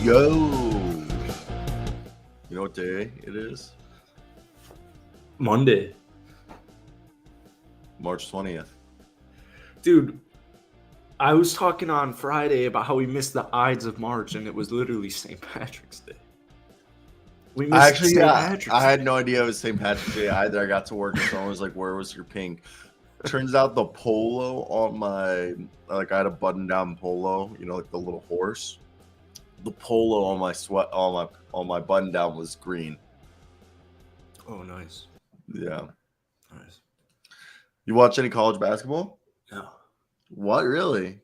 Yo. You know what day it is? Monday. March 20th. Dude, I was talking on Friday about how we missed the Ides of March, and it was literally St. Patrick's Day. We missed St. Patrick's I had Day. no idea it was St. Patrick's Day either. I got to work and someone was like, where was your pink? Turns out the polo on my, like I had a button down polo, you know, like the little horse. The polo on my button down was green. Oh, nice. Yeah. Nice. You watch any college basketball? No. What, really?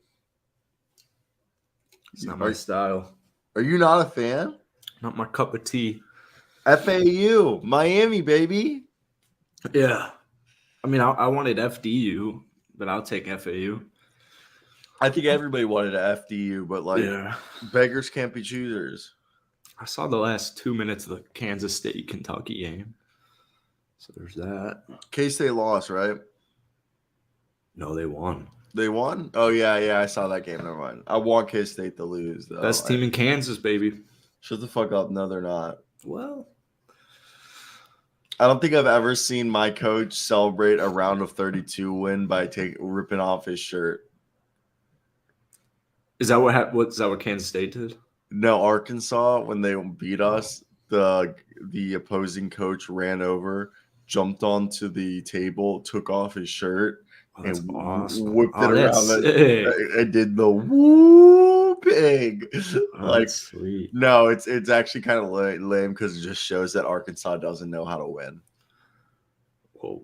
It's not my style. Are you not a fan? Not my cup of tea. FAU, Miami, baby. Yeah. I mean, I wanted FDU, but I'll take FAU. I think everybody wanted a FDU, but like Yeah. beggars can't be choosers. I saw the last 2 minutes of the Kansas State-Kentucky game. So there's that. K-State lost, right? No, they won. They won? Oh, yeah, I saw that game. Never mind. I want K-State to lose, though. Best team in Kansas, baby. Shut the fuck up. No, they're not. Well, I don't think I've ever seen my coach celebrate a round of 32 win by ripping off his shirt. is that what Kansas State did? No, Arkansas, when they beat us, the opposing coach ran over, jumped onto the table, took off his shirt, That's and awesome. whipped it around. Sick. And did the whooping. That's sweet. No, it's actually kind of lame because it just shows that Arkansas doesn't know how to win. Well,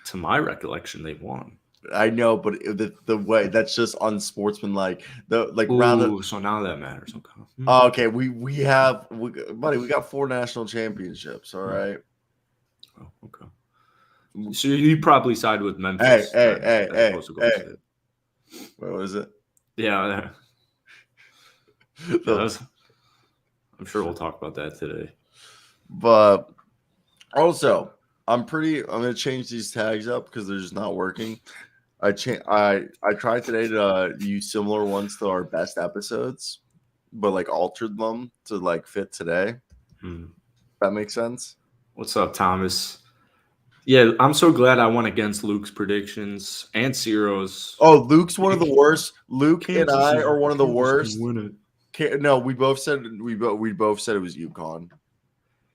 to my recollection, they won. I know, but the way that's just unsportsmanlike. So now that matters. Okay. Oh, okay, we got 4 national championships. All right. Oh, okay. So you probably side with Memphis. Hey. What was it? Yeah. I'm sure we'll talk about that today. But also, I'm gonna change these tags up because they're just not working. I tried today to use similar ones to our best episodes, but like altered them to like fit today. That makes sense. What's up, Thomas? Yeah, I'm so glad I went against Luke's predictions and Cyro's. Oh, Luke's one of the worst. Luke and I are one of the worst. No, we both said it was UConn.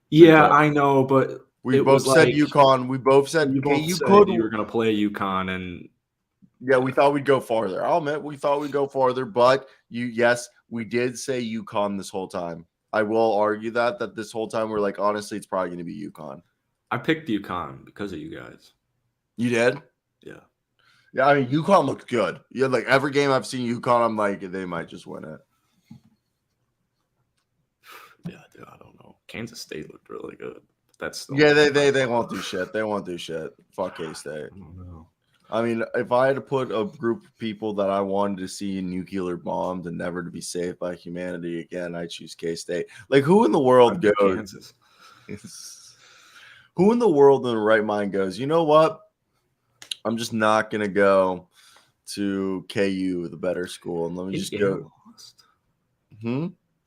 Yeah, I know, but we both said UConn. We both said you were going to play UConn, and yeah, we thought we'd go farther. I'll admit we thought we'd go farther, but yes, we did say UConn this whole time. I will argue that this whole time we're like, honestly, it's probably going to be UConn. I picked UConn because of you guys. You did? Yeah. Yeah, I mean, UConn looked good. Yeah, like every game I've seen UConn, I'm like, they might just win it. Yeah, dude, I don't know. Kansas State looked really good. That's still they won't do shit. They won't do shit. Fuck K-State. I don't know. I mean, if I had to put a group of people that I wanted to see nuclear bombed and never to be saved by humanity again, I choose K-State. Like, who in the world goes? Kansas. Who in the world in the right mind goes, you know what? I'm just not going to go to KU, the better school, and let me just go. Lost.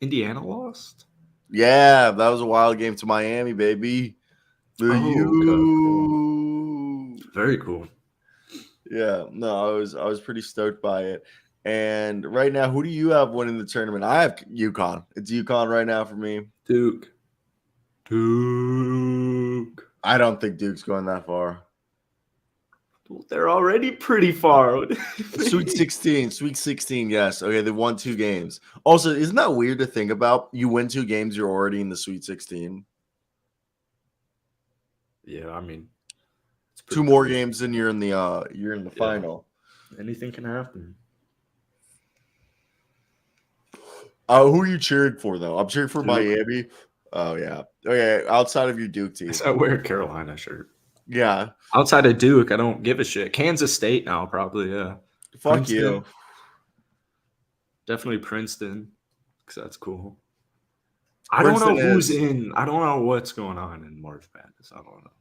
Indiana lost? Yeah, that was a wild game to Miami, baby. Okay. Very cool. Yeah, no, I was pretty stoked by it. And right now, who do you have winning the tournament? I have UConn. It's UConn right now for me. Duke. I don't think Duke's going that far. Well, they're already pretty far. Sweet 16, yes. Okay, they won 2 games. Also, isn't that weird to think about? You win 2 games, you're already in the Sweet 16. Yeah, I mean, 2 more games and you're in the final. Anything can happen. Who are you cheering for though? I'm cheering for Miami. Oh yeah. Okay, outside of your Duke team. I wear a Carolina shirt. Yeah. Outside of Duke, I don't give a shit. Kansas State now, probably, yeah. Fuck Princeton. You. Definitely Princeton, because that's cool. I don't know who's in. I don't know what's going on in March Madness. I don't know.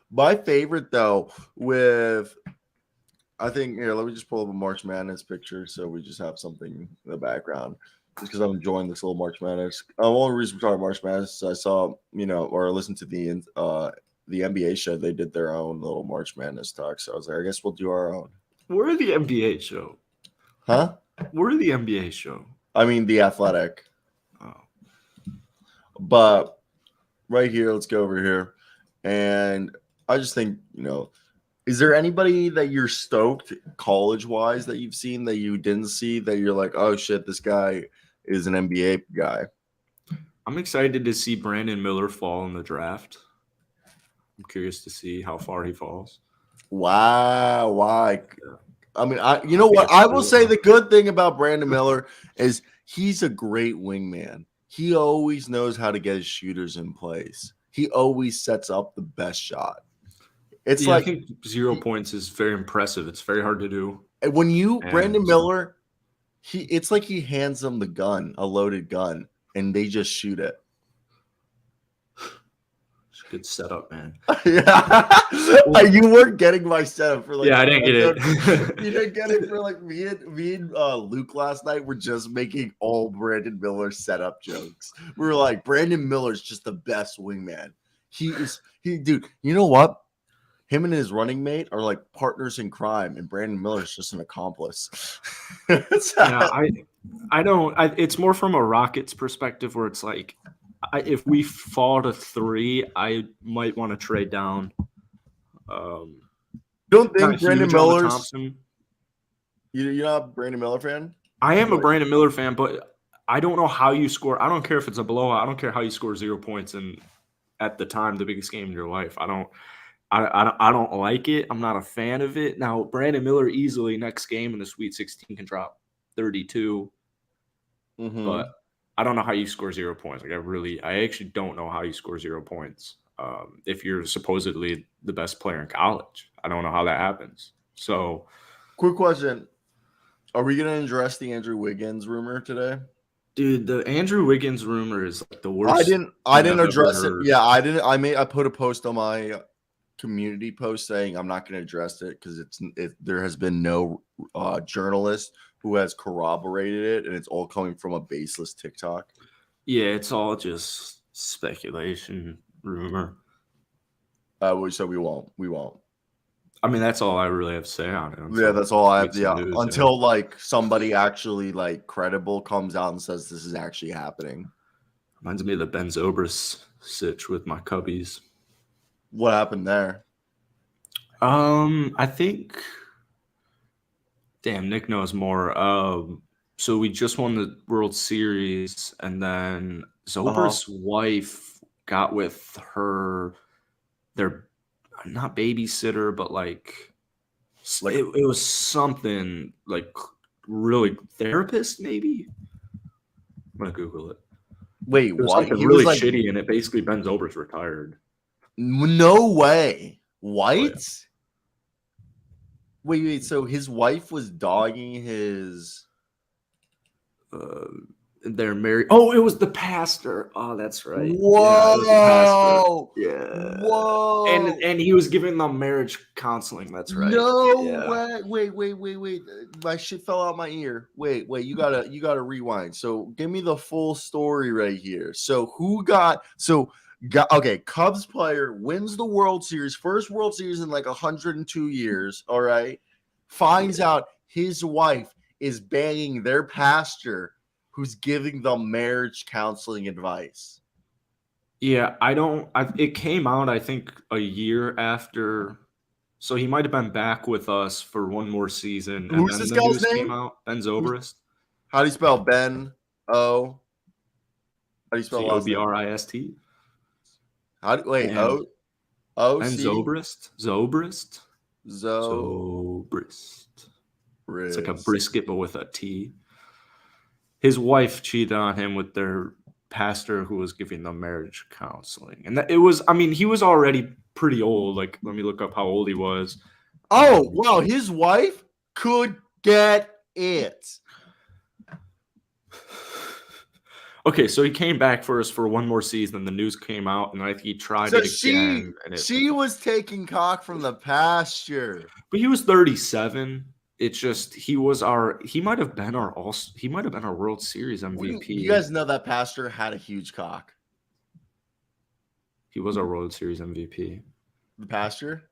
My favorite, though, I think, here, let me just pull up a March Madness picture so we just have something in the background. just because I'm enjoying this little March Madness. The only reason we're talking March Madness is I saw, or listened to the NBA show. They did their own little March Madness talk. So I was like, I guess we'll do our own. We're the NBA show. Huh? We're the NBA show. I mean, The Athletic. Oh. But right here, let's go over here. And I just think, is there anybody that you're stoked college-wise that you've seen that you didn't see that you're like, oh, shit, this guy is an NBA guy? I'm excited to see Brandon Miller fall in the draft. I'm curious to see how far he falls. Wow. Why? I mean, you know what? I will say the good thing about Brandon Miller is he's a great wingman. He always knows how to get his shooters in place. He always sets up the best shot. It's I think 0 points is very impressive. It's very hard to do. Brandon Miller, it's like he hands them the gun, a loaded gun, and they just shoot it. Good setup, man. Yeah. You weren't getting my setup for I didn't get it. You didn't get it for me and Luke last night were just making all Brandon Miller setup jokes. We were like, Brandon Miller's just the best wingman. Dude, you know what? Him and his running mate are like partners in crime, and Brandon Miller's just an accomplice. I don't. It's more from a Rockets perspective where it's like, if we fall to 3, I might want to trade down. Don't think Brandon Miller's. You're not a Brandon Miller fan? I am a Brandon Miller fan, but I don't know how you score. I don't care if it's a blowout. I don't care how you score 0 points and at the time the biggest game in your life. I don't like it. I'm not a fan of it. Now Brandon Miller easily next game in the Sweet 16 can drop 32, but I don't know how you score 0 points. Like I actually don't know how you score 0 points. If you're supposedly the best player in college, I don't know how that happens. So, quick question: are we going to address the Andrew Wiggins rumor today? Dude, the Andrew Wiggins rumor is like the worst. I didn't address it. Yeah, I didn't. I put a post on my community post saying I'm not going to address it because there has been no journalist who has corroborated it, and it's all coming from a baseless TikTok. Yeah, it's all just speculation, rumor. So we won't. I mean, that's all I really have to say on it. Yeah, that's all I have. Yeah, until like somebody actually like credible comes out and says this is actually happening. Reminds me of the Ben Zobrist sitch with my Cubbies. What happened there? I think. Damn, Nick knows more. So we just won the World Series, and then Zobrist's wife got with their not babysitter, but like it was something like really therapist, maybe. I'm gonna Google it. Wait, what? He really was shitty, and it basically Ben Zobrist retired. No way. White? Oh, yeah. Wait. So his wife was dogging his. They're married. Oh, it was the pastor. Oh, that's right. Whoa. Yeah. Whoa. And he was giving them marriage counseling. That's right. No way. Wait. My shit fell out my ear. Wait. You gotta rewind. So give me the full story right here. So okay, Cubs player wins the World Series, first World Series in like 102 years, all right? Finds out his wife is banging their pastor who's giving them marriage counseling advice. Yeah, it came out, I think, a year after. So he might have been back with us for one more season. Who's this guy's name? Came out, Ben Zobrist. How do you spell Ben? How do you spell Obrist? Ben Zobrist? It's like a brisket, but with a T. His wife cheated on him with their pastor who was giving them marriage counseling. And he was already pretty old. Like, let me look up how old he was. Oh, wow. His wife could get it. Okay, so he came back for us for one more season. The news came out, and I think he tried it again. She was taking cock from the pasture. But he was 37. It's just he might have been our World Series MVP. You guys know that Pastor had a huge cock. He was our World Series MVP. The Pastor?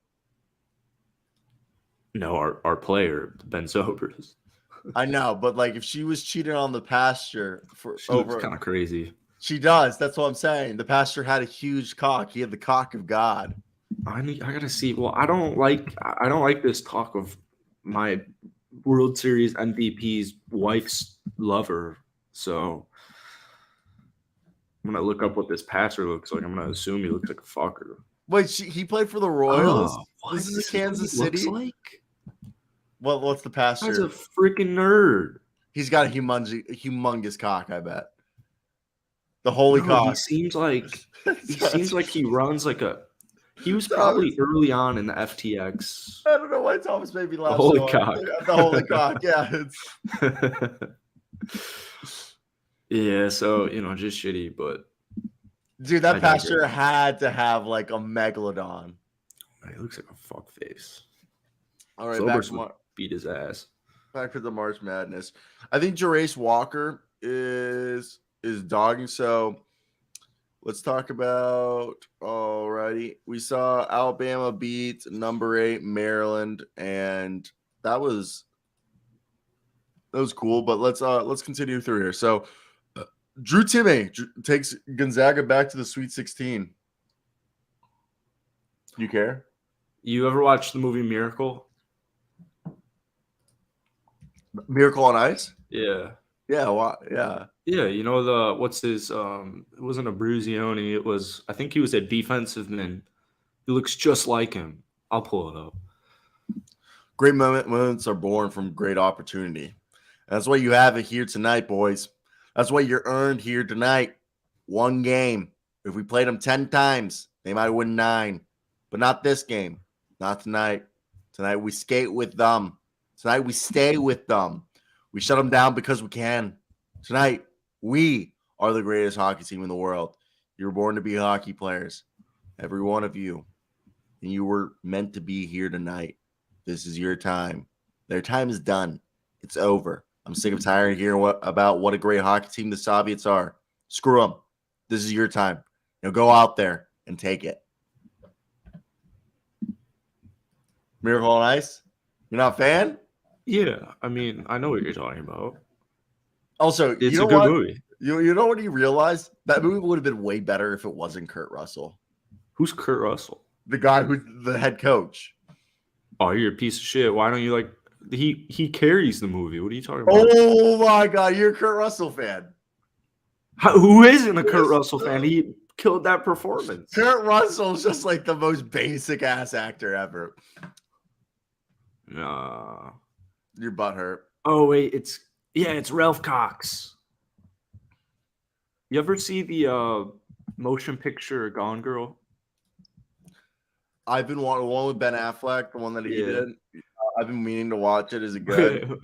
No, our player, Ben Sobers. I know, but like if she was cheating on the Pastor She looks kind of crazy. She does. That's what I'm saying. The Pastor had a huge cock. He had the cock of God. I gotta see. Well, I don't like this talk of my World Series MVP's wife's lover. So I'm gonna look up what this passer looks like. I'm gonna assume he looks like a fucker. Wait, he played for the Royals? This is Kansas City? Like? What's the passer? He's a freaking nerd. He's got a humongous cock, I bet. The holy cock. He seems like he runs like a. He was probably early on in the FTX. I don't know why Thomas made me laugh. The holy cock. The holy cock. Yeah. Yeah. So just shitty, but dude, that pastor had to have like a megalodon. He looks like a fuck face. All right, Sobers beat his ass. Back to the March Madness. I think Jarace Walker is dogging. So let's talk about. Alrighty, we saw Alabama beat number 8 Maryland, and that was cool. But let's continue through here. So Drew Timme takes Gonzaga back to the Sweet 16. You care? You ever watch the movie Miracle? Miracle on Ice? Yeah. Yeah. Yeah, what's his it wasn't a Bruzione, it was I think he was a defensive man. He looks just like him. I'll pull it up. Great moments are born from great opportunity. And that's why you have it here tonight, boys. That's what you're earned here tonight. One game. If we played them 10 times, they might win 9. But not this game. Not tonight. Tonight we skate with them. Tonight we stay with them. We shut them down because we can. Tonight, we are the greatest hockey team in the world. You were born to be hockey players. Every one of you. And you were meant to be here tonight. This is your time. Their time is done. It's over. I'm sick of tired of hearing about what a great hockey team the Soviets are. Screw them. This is your time. Now go out there and take it. Miracle on Ice? You're not a fan? Yeah, I mean, I know what you're talking about. Also, it's a good movie. You know what he realized? That movie would have been way better if it wasn't Kurt Russell. Who's Kurt Russell? The guy who's the head coach. Oh, you're a piece of shit. Why don't you like he carries the movie? What are you talking about? Oh my god, you're a Kurt Russell fan. Who isn't a Kurt Russell fan? He killed that performance. Kurt Russell's just like the most basic ass actor ever. Nah. Your butt hurt. Oh wait, it's Ralph Cox. You ever see the motion picture Gone Girl? I've been wanting one with Ben Affleck, the one that he did. I've been meaning to watch it. Is it good?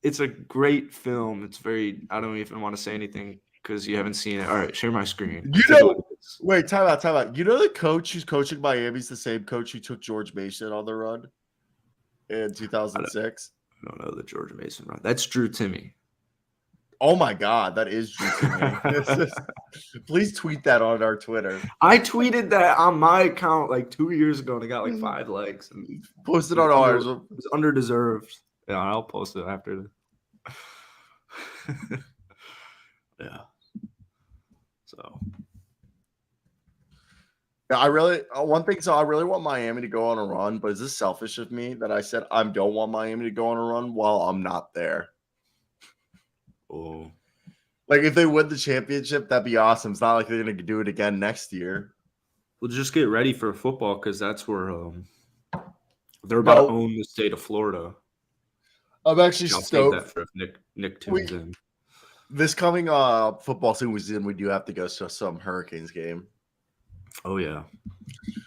It's a great film. It's very. I don't even want to say anything because you haven't seen it. All right, share my screen. Wait, time out. You know the coach who's coaching Miami is the same coach who took George Mason on the run in 2006. I don't know the George Mason run. That's Drew Timme. Oh my god, that is Drew Timme. Please tweet that on our Twitter. I tweeted that on my account like 2 years ago and it got like 5 likes. And post it on ours. It was underdeserved. Yeah, I'll post it after. Yeah. So. Yeah, I really want Miami to go on a run, but is this selfish of me that I said I don't want Miami to go on a run while I'm not there? Oh. Like if they win the championship, that'd be awesome. It's not like they're gonna do it again next year. We'll just get ready for football because that's where they're about to own the state of Florida. I'm actually stoked. That for if Nick tunes in. This coming football season, we do have to go to some Hurricanes game. Oh yeah,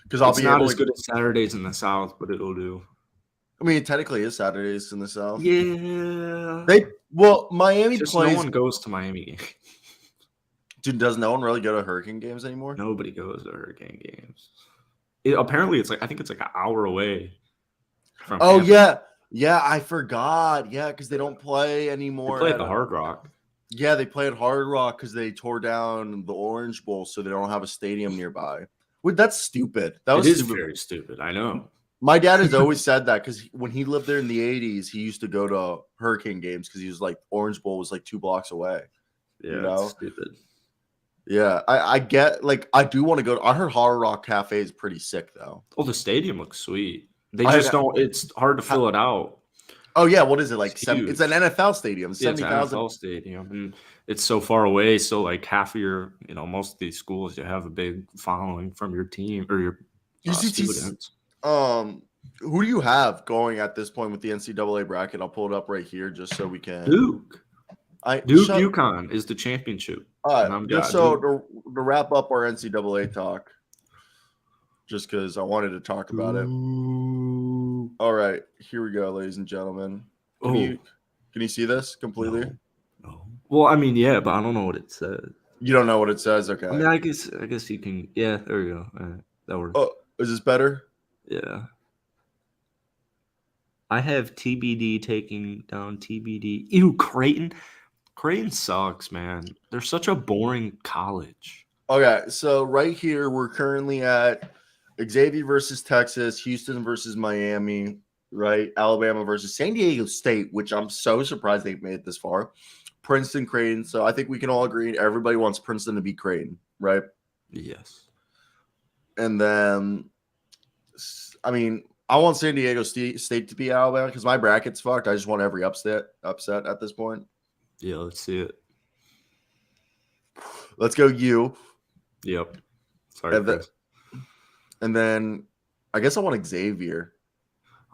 because I'll be not as good as Saturdays in the South, but it'll do. I mean, technically, it's Saturdays in the South. Yeah, Miami just plays. No one goes to Miami games. Dude, does no one really go to Hurricane games anymore? Nobody goes to Hurricane games. Apparently, it's like I think it's like an hour away. From Tampa. Yeah, Yeah, I forgot. Yeah, because they don't play They anymore. play at the Hard Rock. Yeah, they play at Hard Rock because they tore down the Orange Bowl, so they don't have a stadium nearby. Wait, that's stupid. That It was is stupid. very stupid. I know. My dad has always said that because when he lived there in the 80s, he used to go to Hurricane games because he was like, Orange Bowl was like 2 blocks away. Yeah, You know? it's stupid. Yeah, I get, like, I do want to go. I heard Hard Rock Cafe is pretty sick, though. Well, the stadium looks sweet. They I- just don't. It's hard to fill it out. Oh, yeah, what is it? Like, It's it's an NFL stadium, Yeah, it's an 70,000. NFL stadium, and it's so far away. So, like half of your, most of these schools, you have a big following from your team or your students. Who do you have going at this point with the NCAA bracket? I'll pull it up right here just so we can. Duke UConn is the championship. Just so to wrap up our NCAA talk, just because I wanted to talk about it. All right, here we go, ladies and gentlemen. Can you see this completely? No. Well, I mean, yeah, but I don't know what it says. You don't know what it says? Okay. I mean, I guess you can. Yeah, there we go. That works. Oh, is this better? Yeah. I have TBD taking down TBD. Ew, Creighton. Creighton sucks, man. They're such a boring college. Okay, so right here we're currently at Xavier versus Texas, Houston versus Miami, right? Alabama versus San Diego State, which I'm so surprised they've made it this far. Princeton, Creighton. So I think we can all agree everybody wants Princeton to beat Creighton, right? Yes. And then, I mean, I want San Diego State to beat Alabama because my bracket's fucked. I just want every upset at this point. Yeah, let's see it. Let's go U. Yep. Sorry, and then I guess I want Xavier.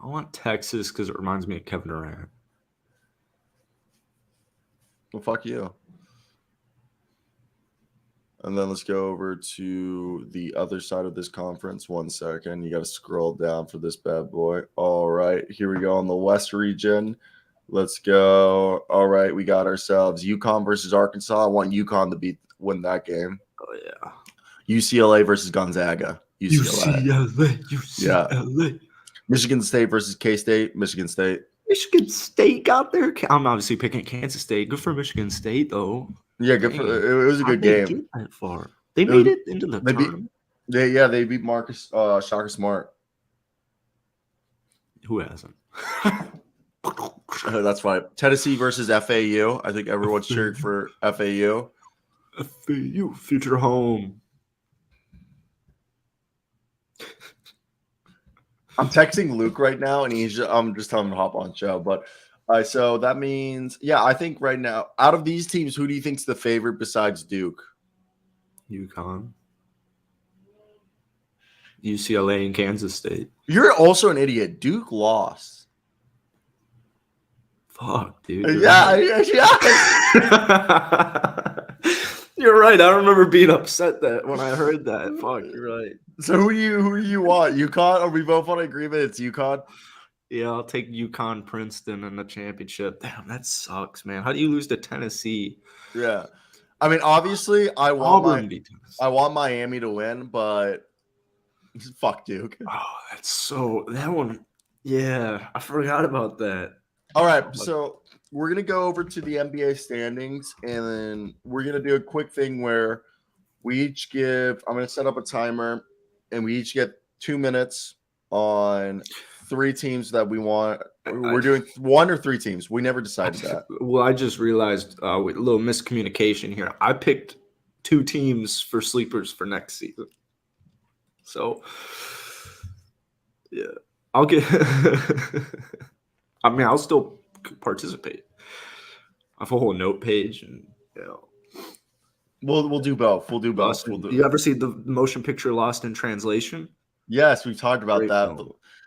I want Texas because it reminds me of Kevin Durant. Well, fuck you. And then let's go over to the other side of this conference. 1 second. You got to scroll down for this bad boy. All right. Here we go on the West region. Let's go. All right. We got ourselves UConn versus Arkansas. I want UConn to win that game. Oh, yeah. UCLA versus Gonzaga. UCLA. Yeah. Michigan State versus K-State. Michigan State. Michigan State got there. I'm obviously picking Kansas State. Good for Michigan State, though. Yeah, good. It was a good game. Get that far. They made it into the tournament. They beat Marcus Shaka Smart. Who hasn't? That's right. Tennessee versus FAU. I think everyone's cheering for FAU. FAU, future home. I'm texting Luke right now, and I'm just telling him to hop on show. But so that means, I think right now, out of these teams, who do you think's the favorite besides Duke? UConn, UCLA, and Kansas State. You're also an idiot. Duke lost. Fuck, dude. Yeah. You're right. I remember being upset that when I heard that. Fuck, you're right. So who do you want? UConn? Are we both on agreement? It's UConn. Yeah, I'll take UConn, Princeton in the championship. Damn, that sucks, man. How do you lose to Tennessee? Yeah, I mean, obviously, I want Miami to win, but fuck Duke. Oh, that one. Yeah, I forgot about that. All right, so we're going to go over to the NBA standings, and then we're going to do a quick thing where we each I'm going to set up a timer, and we each get 2 minutes on 3 teams that we want. We're doing 1 or 3 teams. We never decided that. Well, I just realized with a little miscommunication here. I picked 2 teams for sleepers for next season. So, yeah, I'll get – I mean, I'll still participate. I have a whole note page, and we'll do both. We'll do both. You ever see the motion picture Lost in Translation? Yes, we've talked about that.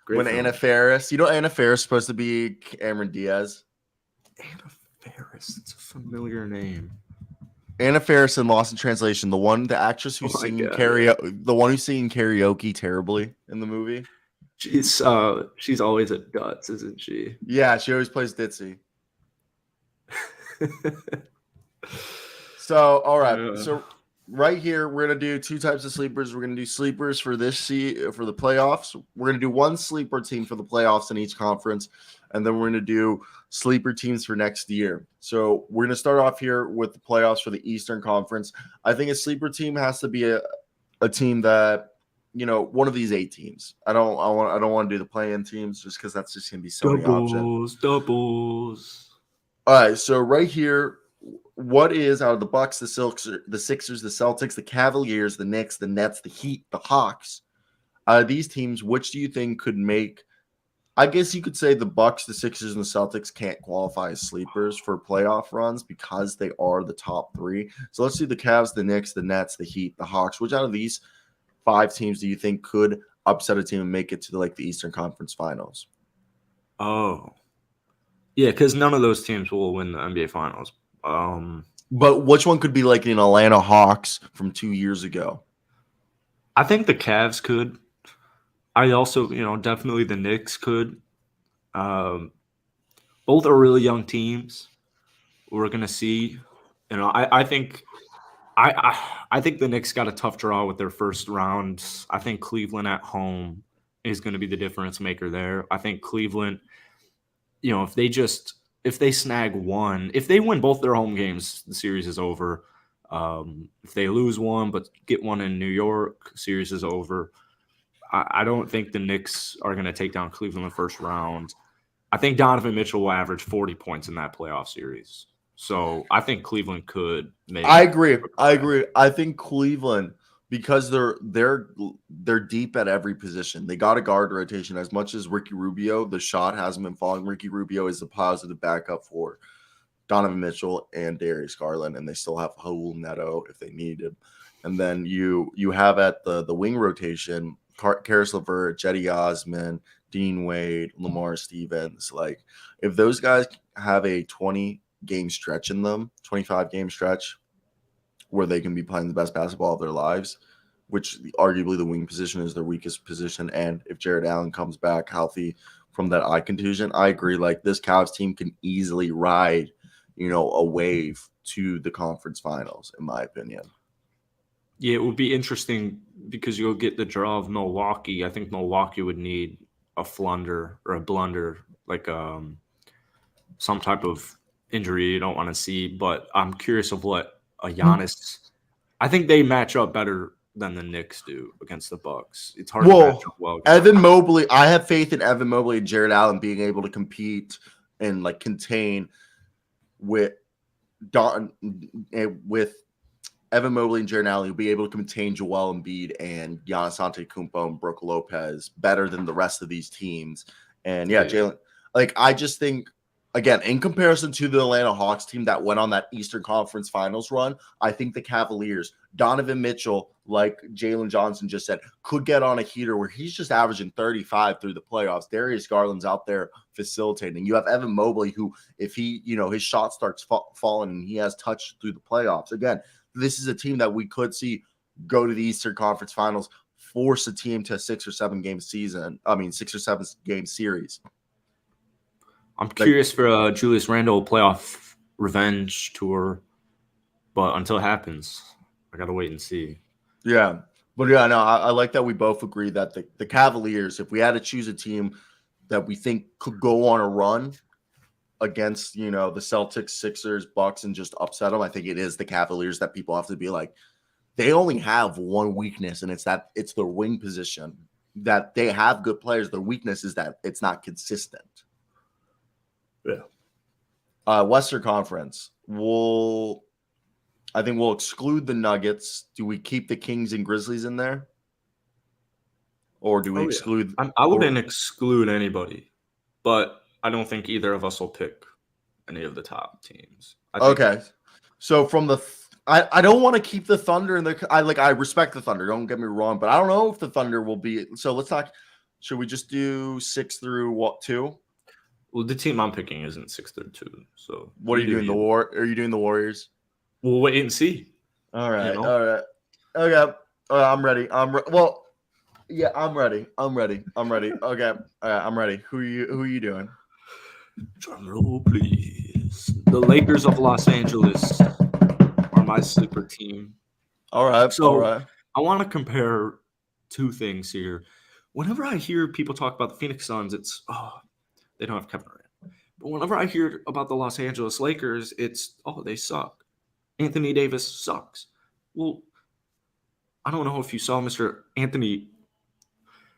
Great film. Anna Faris, Anna Faris is supposed to be Cameron Diaz. Anna Faris, it's a familiar name. Anna Faris in Lost in Translation, the actress who's singing karaoke, the one who's singing karaoke terribly in the movie. She's always at Guts, isn't she? Yeah, she always plays ditzy. So, all right. So right here, we're gonna do two types of sleepers. We're gonna do sleepers for for the playoffs. We're gonna do one sleeper team for the playoffs in each conference, and then we're gonna do sleeper teams for next year. So we're gonna start off here with the playoffs for the Eastern Conference. I think a sleeper team has to be a team that, one of these 8 teams. I don't want to do the play-in teams just because that's just gonna be so many options. Doubles. All right, so right here, what is out of the Bucks, the Sixers, the Celtics, the Cavaliers, the Knicks, the Nets, the Heat, the Hawks? Out of these teams, which do you think could make? I guess you could say the Bucks, the Sixers, and the Celtics can't qualify as sleepers for playoff runs because they are the top 3. So let's do the Cavs, the Knicks, the Nets, the Heat, the Hawks. Which out of these 5 teams do you think could upset a team and make it to the Eastern Conference Finals? Oh, yeah, because none of those teams will win the NBA Finals. But which one could be like an Atlanta Hawks from 2 years ago? I think the Cavs could. I also, definitely the Knicks could. Both are really young teams. We're gonna see. I think I think the Knicks got a tough draw with their first round. I think Cleveland at home is going to be the difference maker there. I think Cleveland, if they snag one, if they win both their home games, the series is over. If they lose one but get one in New York, series is over. I don't think the Knicks are going to take down Cleveland in the first round. I think Donovan Mitchell will average 40 points in that playoff series. So I think Cleveland could make. I agree. I think Cleveland, because they're deep at every position. They got a guard rotation. As much as Ricky Rubio, the shot hasn't been falling. Ricky Rubio is a positive backup for Donovan Mitchell and Darius Garland, and they still have Raul Neto if they need him. And then you have at the wing rotation, Karis LeVert, Jetty Osman, Dean Wade, Lamar Stevens. Like, if those guys have a 20-game stretch in them, 25-game stretch, where they can be playing the best basketball of their lives, which arguably the wing position is their weakest position. And if Jared Allen comes back healthy from that eye contusion, I agree. Like, this Cavs team can easily ride, a wave to the conference finals, in my opinion. Yeah, it would be interesting because you'll get the draw of Milwaukee. I think Milwaukee would need a flunder or a blunder, like some type of injury you don't want to see. But I'm curious of what a Giannis. I think they match up better than the Knicks do against the Bucks. It's hard to match up well. Evan Mobley, I have faith in Evan Mobley and Jared Allen being able to compete and contain with Evan Mobley and Jared Allen. Will be able to contain Joel Embiid and Giannis Antetokounmpo and Brook Lopez better than the rest of these teams. And Jalen, I just think, again, in comparison to the Atlanta Hawks team that went on that Eastern Conference Finals run, I think the Cavaliers, Donovan Mitchell, like Jalen Johnson just said, could get on a heater where he's just averaging 35 through the playoffs. Darius Garland's out there facilitating. You have Evan Mobley, who, if he, his shot starts falling and he has touch through the playoffs. Again, this is a team that we could see go to the Eastern Conference Finals, force a team to a 6 or 7 game season. 6 or 7 game series. I'm curious for Julius Randle playoff revenge tour, but until it happens, I gotta wait and see. Yeah, but I like that we both agree that the Cavaliers, if we had to choose a team that we think could go on a run against, the Celtics, Sixers, Bucks, and just upset them, I think it is the Cavaliers that people have to be like, they only have one weakness, and it's their wing position. That they have good players. Their weakness is that it's not consistent. Yeah. Western Conference. I think we'll exclude the Nuggets. Do we keep the Kings and Grizzlies in there? Or do we exclude? I wouldn't exclude anybody, but I don't think either of us will pick any of the top teams. Okay. So from I don't want to keep the Thunder in the. I respect the Thunder. Don't get me wrong, but I don't know if the Thunder will be. So let's talk. Should we just do 6 through 2? Well, the team I'm picking isn't 6 through 2. So what are you doing? Are you doing the Warriors? We'll wait and see. All right. All right. Okay. I'm ready. I'm ready. I'm ready. Okay. All right. I'm ready. Who are you doing? Drum roll, please. The Lakers of Los Angeles are my sleeper team. All right. So I want to compare two things here. Whenever I hear people talk about the Phoenix Suns, it's they don't have Kevin Durant. But whenever I hear about the Los Angeles Lakers, it's they suck. Anthony Davis sucks. Well, I don't know if you saw Mr. Anthony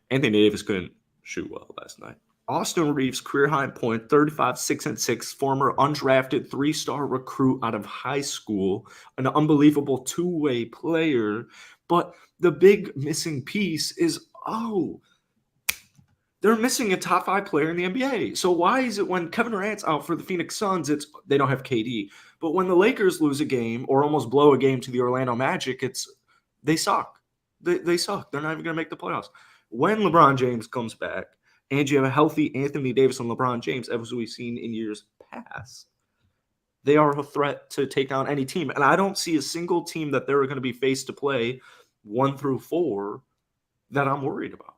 Davis couldn't shoot well last night. Austin Reeves, career high point, 35, 6 and 6, former undrafted 3-star recruit out of high school, an unbelievable two-way player. But the big missing piece is, they're missing a top 5 player in the NBA. So why is it when Kevin Durant's out for the Phoenix Suns, they don't have KD? But when the Lakers lose a game or almost blow a game to the Orlando Magic, they suck. They suck. They're not even going to make the playoffs. When LeBron James comes back and you have a healthy Anthony Davis and LeBron James, as we've seen in years past, they are a threat to take down any team. And I don't see a single team that they're going to be faced to play 1 through 4 that I'm worried about.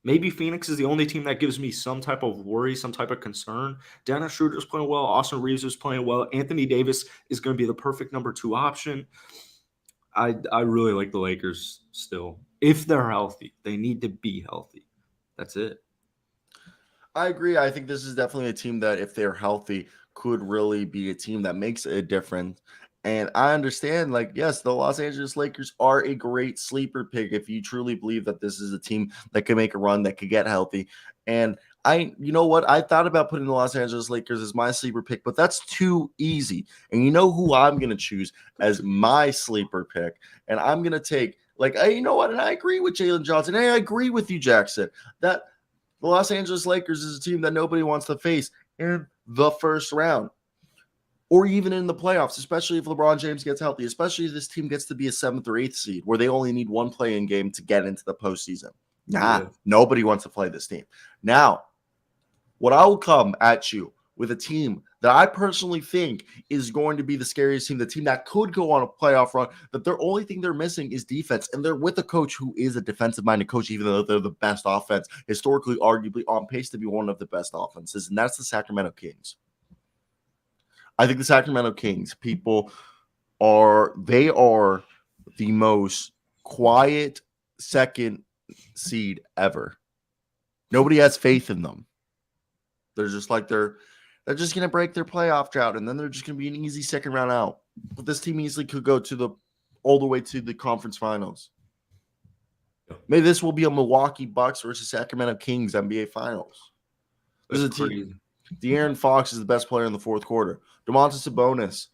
Maybe Phoenix is the only team that gives me some type of worry, some type of concern. Dennis Schroeder's playing well. Austin Reeves is playing well. Anthony Davis is going to be the perfect number 2 option. I really like the Lakers still. If they're healthy, they need to be healthy. That's it. I agree. I think this is definitely a team that, if they're healthy, could really be a team that makes a difference. And I understand, yes, the Los Angeles Lakers are a great sleeper pick if you truly believe that this is a team that can make a run, that could get healthy. And you know what? I thought about putting the Los Angeles Lakers as my sleeper pick, but that's too easy. And you know who I'm going to choose as my sleeper pick? And I'm going to take, you know what? And I agree with Jalen Johnson. And I agree with you, Jackson, that the Los Angeles Lakers is a team that nobody wants to face in the first round or even in the playoffs, especially if LeBron James gets healthy, especially if this team gets to be a 7th or 8th seed where they only need one play-in game to get into the postseason. Nobody wants to play this team. Now, what I will come at you with a team that I personally think is going to be the scariest team, the team that could go on a playoff run, that their only thing they're missing is defense. And they're with a coach who is a defensive-minded coach, even though they're the best offense, historically, arguably on pace to be one of the best offenses, and that's the Sacramento Kings. I think the Sacramento Kings, they are the most quiet second seed ever. Nobody has faith in them. They're just they're just going to break their playoff drought, and then they're just going to be an easy second round out. But this team easily could go all the way to the conference finals. Maybe this will be a Milwaukee Bucks versus Sacramento Kings NBA Finals. This is a team. De'Aaron Fox is the best player in the fourth quarter. Domantas Sabonis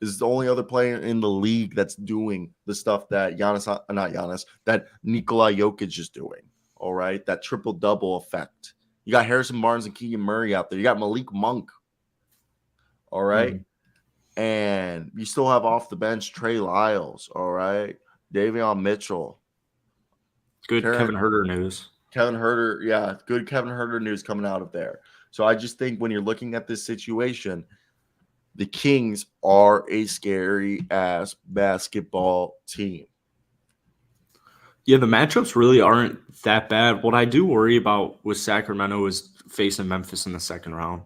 is the only other player in the league that's doing the stuff that that Nikola Jokic is doing. All right, that triple-double effect. You got Harrison Barnes and Keegan Murray out there. You got Malik Monk. All right. And you still have off the bench Trey Lyles. All right. Davion Mitchell. Good Kevin Huerter news. Kevin Huerter. Good Kevin Huerter news coming out of there. So I just think when you're looking at this situation, the Kings are a scary-ass basketball team. Yeah, the matchups really aren't that bad. What I do worry about with Sacramento is facing Memphis in the second round,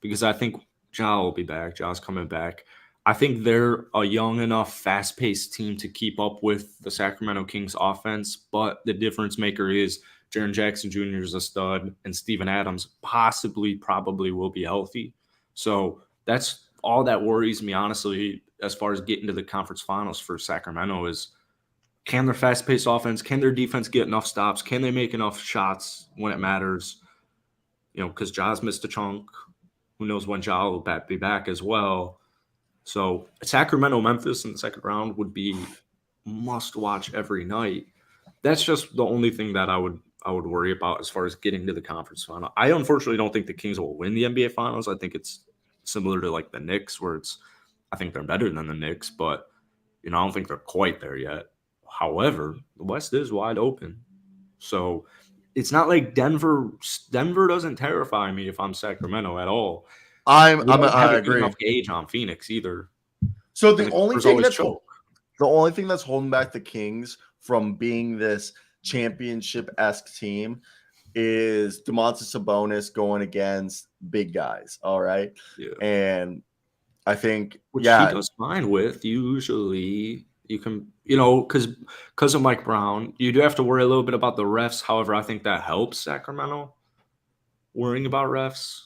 because I think Ja will be back. Ja's coming back. I think they're a young enough, fast-paced team to keep up with the Sacramento Kings offense, but the difference maker is Jaren Jackson Jr. is a stud, and Steven Adams probably will be healthy. So that's all that worries me, honestly, as far as getting to the conference finals for Sacramento is, can their fast-paced offense, can their defense get enough stops? Can they make enough shots when it matters? Because Ja's missed a chunk. Who knows when Ja will be back as well. So Sacramento, Memphis in the second round would be must-watch every night. That's just the only thing that I would worry about as far as getting to the conference final. I unfortunately don't think the Kings will win the NBA Finals. I think it's similar to the Knicks, where I think they're better than the Knicks, but I don't think they're quite there yet. However, the West is wide open. So it's not like Denver doesn't terrify me if I'm Sacramento at all. I agree. Enough gauge on Phoenix either. So the only thing that's holding back the Kings from being this championship-esque team is Domantas Sabonis going against big guys. All right. Yeah. And I think he does fine with usually. You can, because of Mike Brown, you do have to worry a little bit about the refs. However, I think that helps Sacramento worrying about refs.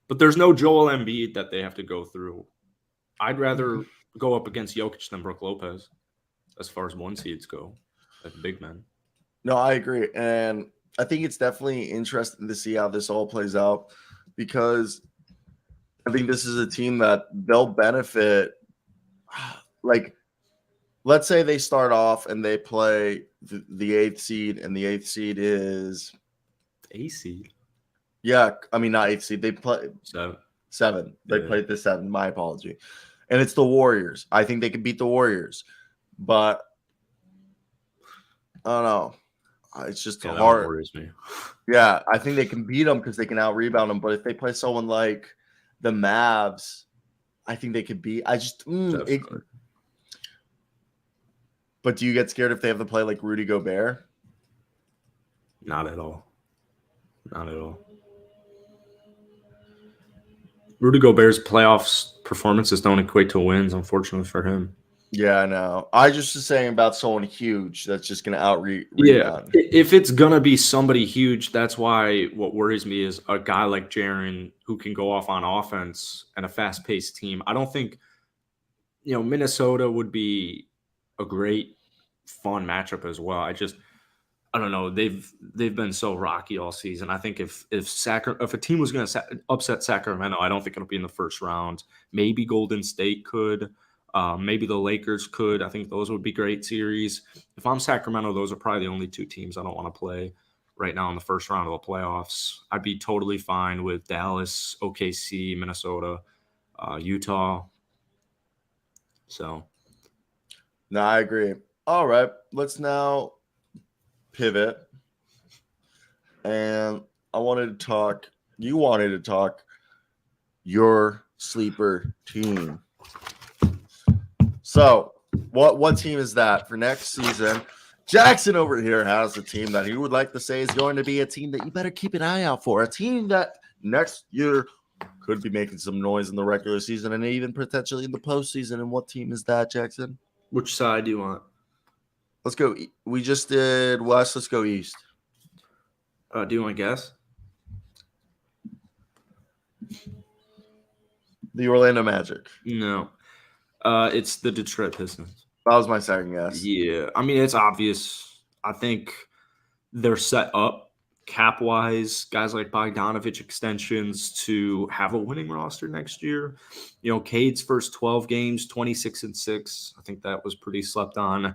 But there's no Joel Embiid that they have to go through. I'd rather go up against Jokic than Brook Lopez as far as one seeds go, like big men. No, I agree. And I think it's definitely interesting to see how this all plays out because I think this is a team that they'll benefit. Like, let's say they start off and they play the 8th seed, and the 8th seed is A seed. Yeah, I mean not 8th seed. They play 7. They played the 7. My apology. And it's the Warriors. I think they can beat the Warriors, but I don't know. It's just hard. Worries me. Yeah, I think they can beat them because they can out rebound them. But if they play someone like the Mavs, I think they could beat. But do you get scared if they have to play like Rudy Gobert? Not at all. Not at all. Rudy Gobert's playoffs performances don't equate to wins, unfortunately for him. Yeah, I know. I just was saying about someone huge that's just going to rebound. Yeah, if it's going to be somebody huge, that's why what worries me is a guy like Jaren who can go off on offense and a fast-paced team. I don't think, Minnesota would be a great, fun matchup as well. I don't know. They've been so rocky all season. I think if a team was going to upset Sacramento, I don't think it'll be in the first round. Maybe Golden State could. Maybe the Lakers could. I think those would be great series. If I'm Sacramento, those are probably the only 2 teams I don't want to play right now in the first round of the playoffs. I'd be totally fine with Dallas, OKC, Minnesota, Utah. So. No, I agree. All right. Let's now pivot. And you wanted to talk your sleeper team. So, what team is that for next season? Jackson over here has a team that he would like to say is going to be a team that you better keep an eye out for. A team that next year could be making some noise in the regular season and even potentially in the postseason. And what team is that, Jackson? Which side do you want? Let's go. We just did West. Let's go East. Do you want to guess? The Orlando Magic. No. It's the Detroit Pistons. That was my second guess. Yeah. I mean, it's obvious. I think they're set up cap-wise, guys like Bogdanovich extensions to have a winning roster next year. Cade's first 12 games, 26-6. I think that was pretty slept on.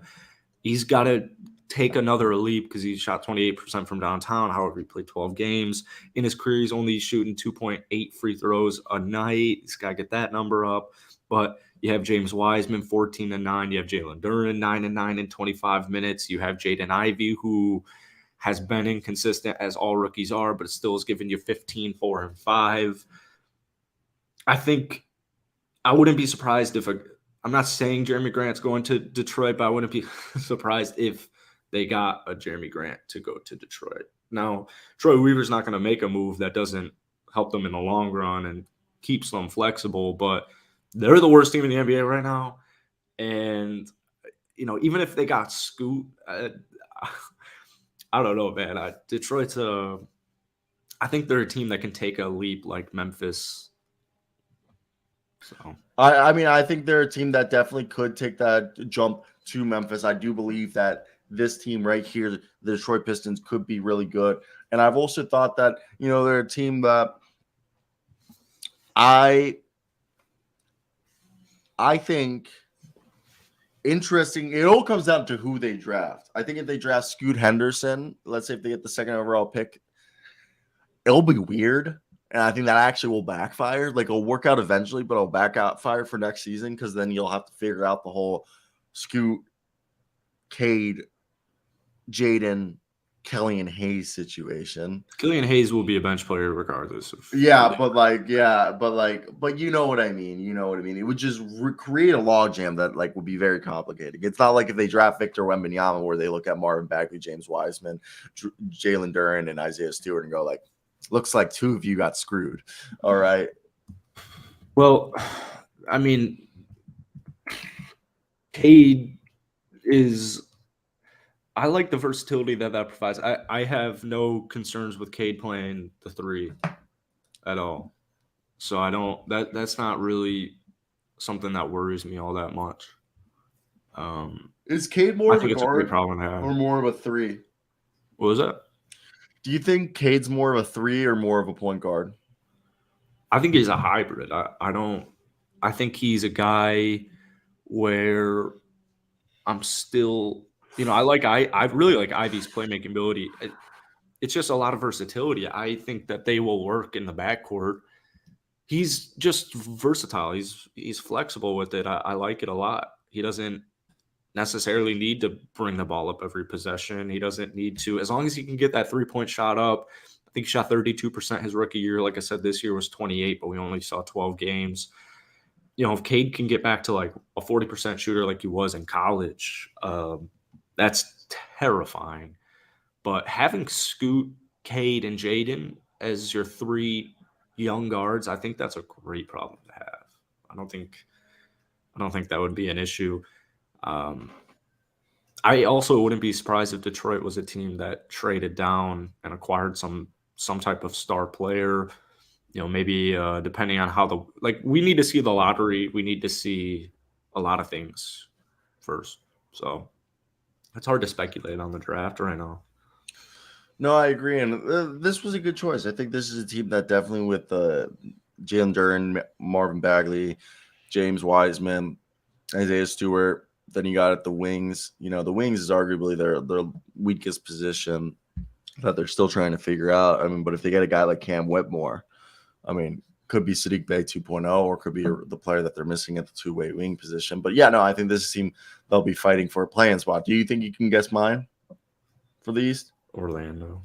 He's got to take another leap because he shot 28% from downtown. However, he played 12 games. In his career, he's only shooting 2.8 free throws a night. He's got to get that number up. But you have James Wiseman, 14-9. You have Jalen Duren, 9-9 in 25 minutes. You have Jaden Ivey, who has been inconsistent as all rookies are, but still is giving you 15, 4, and 5. I think I wouldn't be surprised I'm not saying Jeremy Grant's going to Detroit, but I wouldn't be surprised if they got a Jeremy Grant to go to Detroit. Now, Troy Weaver's not going to make a move that doesn't help them in the long run and keeps them flexible, but they're the worst team in the NBA right now. And, even if they got Scoot, I don't know, man. Detroit's I think they're a team that can take a leap like Memphis. So I think they're a team that definitely could take that jump to Memphis. I do believe that this team right here, the Detroit Pistons, could be really good. And I've also thought that, they're a team that I think interesting. It all comes down to who they draft. I think if they draft Scoot Henderson, let's say if they get the 2nd overall pick, it'll be weird. And I think that actually will backfire. Like, it'll work out eventually, but it'll backfire for next season because then you'll have to figure out the whole Scoot, Cade, Jaden, Killian Hayes situation. Killian Hayes will be a bench player regardless of. But you know what I mean. It would just create a logjam that would be very complicated. It's not like if they draft Victor Wembanyama where they look at Marvin Bagley, James Wiseman, Jalen Duren, and Isaiah Stewart and go looks like 2 of you got screwed. All right. Well, I mean, Cade is I like the versatility that provides. I have no concerns with Cade playing the 3 at all. So I don't that's not really something that worries me all that much. Is Cade more I of a think it's a great guard problem to have. or more of a 3? What was that? Do you think Cade's more of a 3 or more of a point guard? I think he's a hybrid. I think he's a guy where I'm still, I really like Ivy's playmaking ability. It's just a lot of versatility. I think that they will work in the backcourt. He's just versatile. He's flexible with it. I like it a lot. He doesn't necessarily need to bring the ball up every possession. He doesn't need to, as long as he can get that 3-point shot up. I think he shot 32% his rookie year. Like I said, this year was 28, but we only saw 12 games. If Cade can get back to like a 40% shooter like he was in college, that's terrifying. But having Scoot, Cade, and Jaden as your 3 young guards, I think that's a great problem to have. I don't think that would be an issue. I also wouldn't be surprised if Detroit was a team that traded down and acquired some type of star player. Maybe depending on how we need to see the lottery. We need to see a lot of things first. So it's hard to speculate on the draft right now. No, I agree. And this was a good choice. I think this is a team that definitely with Jalen Duren, Marvin Bagley, James Wiseman, Isaiah Stewart. Then you got at the wings. The wings is arguably their weakest position that they're still trying to figure out. I mean, but if they get a guy like Cam Whitmore, I mean, could be Sadiq Bey 2.0 or could be the player that they're missing at the two-way wing position. But yeah, no, I think this is a team they'll be fighting for a playing spot. Do you think you can guess mine for the East? Orlando.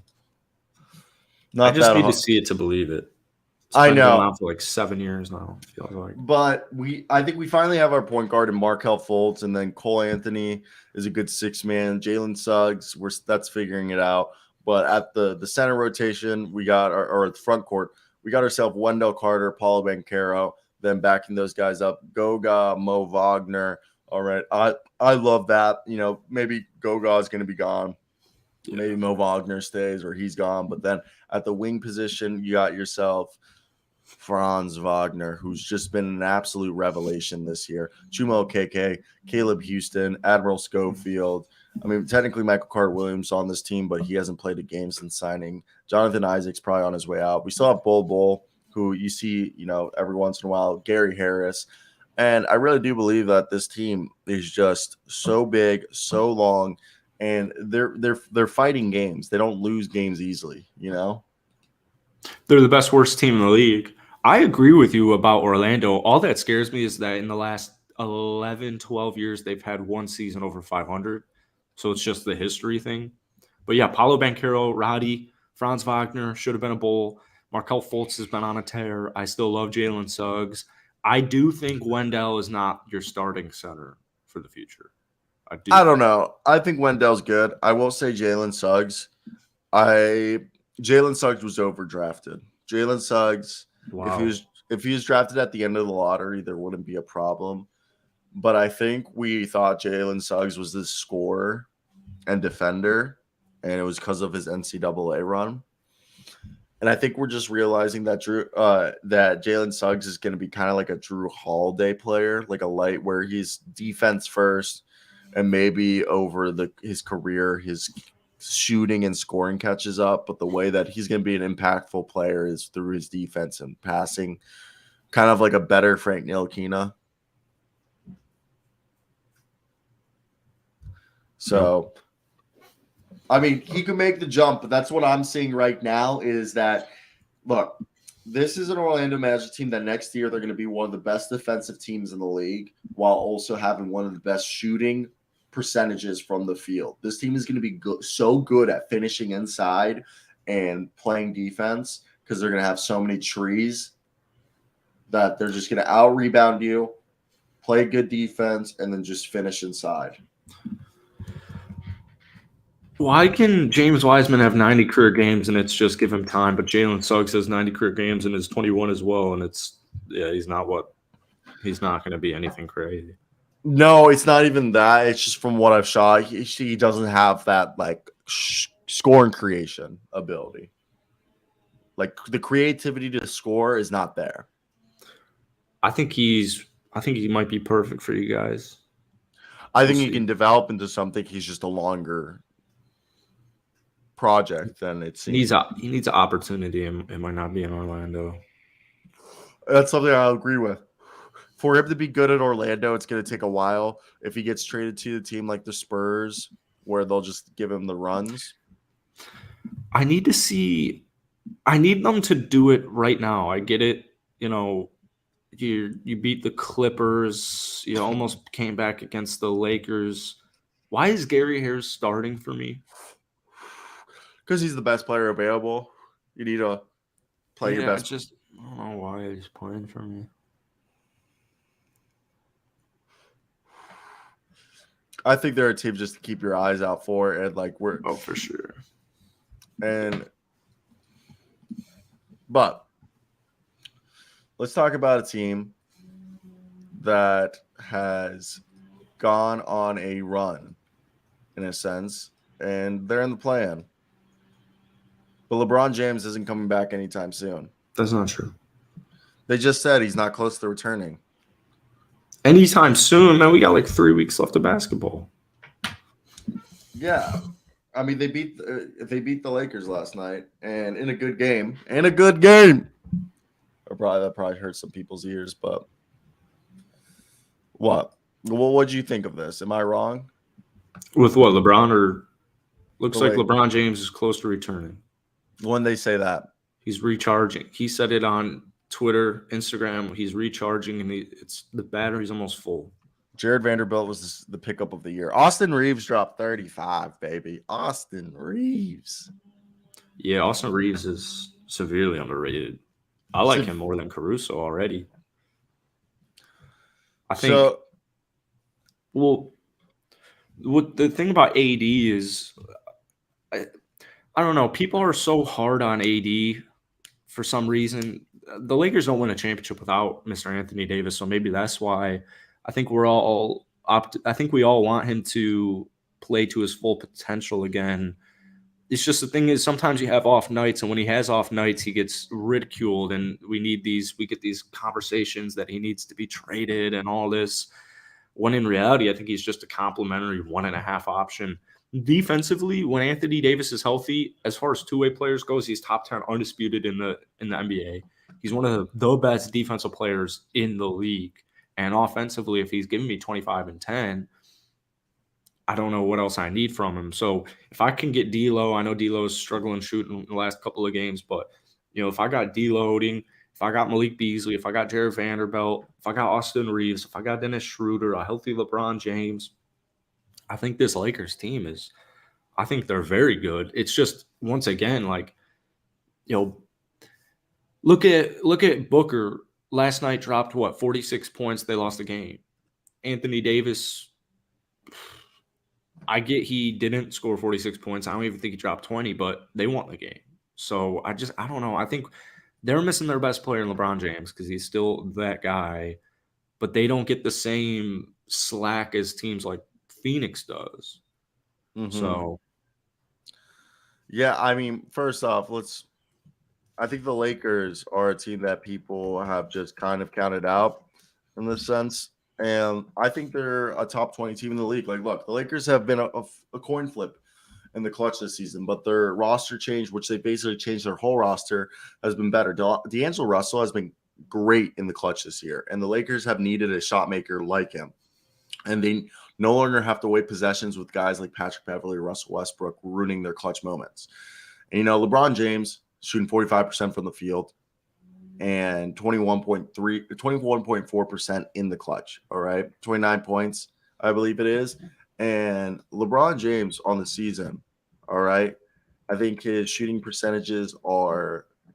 I just need to see it to believe it. It's I been know. going on for like 7 years now. It feels like. But I think we finally have our point guard in Markelle Fultz, and then Cole Anthony is a good 6-man. Jalen Suggs, that's figuring it out. But at the center rotation, we got or at the front court, we got ourselves Wendell Carter, Paulo Banchero, then backing those guys up, Goga, Mo Wagner. All right, I love that. Maybe Goga is going to be gone. Yeah. Maybe Mo Wagner stays or he's gone. But then at the wing position, you got yourself Franz Wagner, who's just been an absolute revelation this year. Chuma Okeke, Caleb Houston, Admiral Schofield. I mean, technically Michael Carter-Williams on this team, but he hasn't played a game since signing. Jonathan Isaac's probably on his way out. We still have Bol, who you see, every once in a while, Gary Harris. And I really do believe that this team is just so big, so long, and they're fighting games. They don't lose games easily, They're the best worst team in the league. I agree with you about Orlando. All that scares me is that in the last 11, 12 years, they've had one season over 500. So it's just the history thing. But yeah, Paulo Banchero, Roddy, Franz Wagner should have been a Bull. Markelle Fultz has been on a tear. I still love Jalen Suggs. I do think Wendell is not your starting center for the future. I don't know. I think Wendell's good. I will say Jalen Suggs. Jalen Suggs was overdrafted. Jalen Suggs, wow. If he was drafted at the end of the lottery, there wouldn't be a problem. But I think we thought Jalen Suggs was this scorer and defender, and it was because of his NCAA run. And I think we're just realizing that that Jalen Suggs is going to be kind of like a Drew Holiday player, like a light where he's defense first, and maybe over his career, his shooting and scoring catches up. But the way that he's going to be an impactful player is through his defense and passing, kind of like a better Frank Ntilikina. So, I mean, he could make the jump, but that's what I'm seeing right now is that, look, this is an Orlando Magic team that next year they're going to be one of the best defensive teams in the league while also having one of the best shooting percentages from the field. This team is going to be so good at finishing inside and playing defense because they're going to have so many trees that they're just going to out-rebound you, play good defense, and then just finish inside. Why can James Wiseman have 90 career games and it's just give him time, but Jalen Suggs has 90 career games and is 21 as well, and he's not going to be anything crazy. No, it's not even that. It's just from what I've shot, he doesn't have that like scoring creation ability. Like the creativity to score is not there. I think he might be perfect for you guys. I think he can develop into something. He's just a longer project than it seems. He needs an opportunity. It might not be in Orlando. That's something I'll agree with. For him to be good at Orlando, it's going to take a while. If he gets traded to a team like the Spurs, where they'll just give him the runs. I need them to do it right now. I get it. You know, you beat the Clippers. You almost came back against the Lakers. Why is Gary Harris starting for me? Because he's the best player available. You need to play your best. I don't know why he's playing for me. I think they're a team just to keep your eyes out for, and like for sure. But let's talk about a team that has gone on a run, in a sense, and they're in the play-in. But LeBron James isn't coming back anytime soon. That's not true. They just said he's not close to returning. Anytime soon, man. We got like 3 weeks left of basketball. Yeah, I mean they beat the Lakers last night, and in a good game. That probably hurt some people's ears, but what? Well, what do you think of this? Am I wrong? With what, LeBron? Or looks like LeBron James is close to returning. When they say that, he's recharging. He said it on Twitter, Instagram. He's recharging, and the battery's almost full. Jared Vanderbilt was the pickup of the year. Austin Reeves dropped 35, baby. Austin Reeves. Yeah, Austin Reeves is severely underrated. I like him more than Caruso already. I think. So, well, what the thing about AD is, I don't know. People are so hard on AD for some reason. The Lakers don't win a championship without Mr. Anthony Davis, so maybe that's why. I think we all want him to play to his full potential again. It's just the thing is sometimes you have off nights, and when he has off nights, he gets ridiculed, and we get these conversations that he needs to be traded and all this. When in reality, I think he's just a complimentary 1.5 option. Defensively, when Anthony Davis is healthy, as far as two-way players goes, he's top 10 undisputed in the NBA. He's one of the best defensive players in the league. And offensively, if he's giving me 25 and 10, I don't know what else I need from him. So if I can get D'Lo, I know D'Lo is struggling shooting in the last couple of games, but if I got D'Lo-ing, if I got Malik Beasley, if I got Jared Vanderbilt, if I got Austin Reeves, if I got Dennis Schroeder, a healthy LeBron James, I think this Lakers team I think they're very good. It's just, once again, like, look at Booker. Last night dropped 46 points. They lost the game. Anthony Davis, I get he didn't score 46 points. I don't even think he dropped 20, but they won the game. So I don't know. I think they're missing their best player in LeBron James because he's still that guy, but they don't get the same slack as teams like Phoenix does. Mm-hmm. So, yeah, I mean, first off, I think the Lakers are a team that people have just kind of counted out in this sense. And I think they're a top 20 team in the league. Like, look, the Lakers have been a coin flip in the clutch this season, but their roster change, which they basically changed their whole roster, has been better. D'Angelo Russell has been great in the clutch this year, and the Lakers have needed a shot maker like him. And they no longer have to wait possessions with guys like Patrick Beverley or Russell Westbrook ruining their clutch moments. And, LeBron James shooting 45% from the field and 21.4% in the clutch. All right. 29 points, I believe it is. And LeBron James on the season. All right. I think his shooting percentages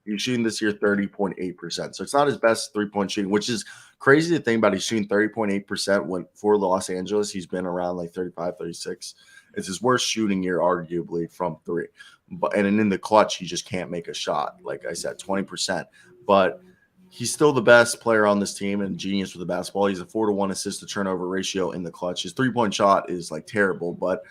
he's shooting this year 30.8%. So it's not his best 3-point shooting, which is crazy to think about. He's shooting 30.8% for Los Angeles. He's been around like 35, 36. It's his worst shooting year, arguably, from three. And in the clutch, he just can't make a shot. Like I said, 20%. But he's still the best player on this team and genius with the basketball. He's a 4-to-1 assist to turnover ratio in the clutch. His 3-point shot is like terrible, but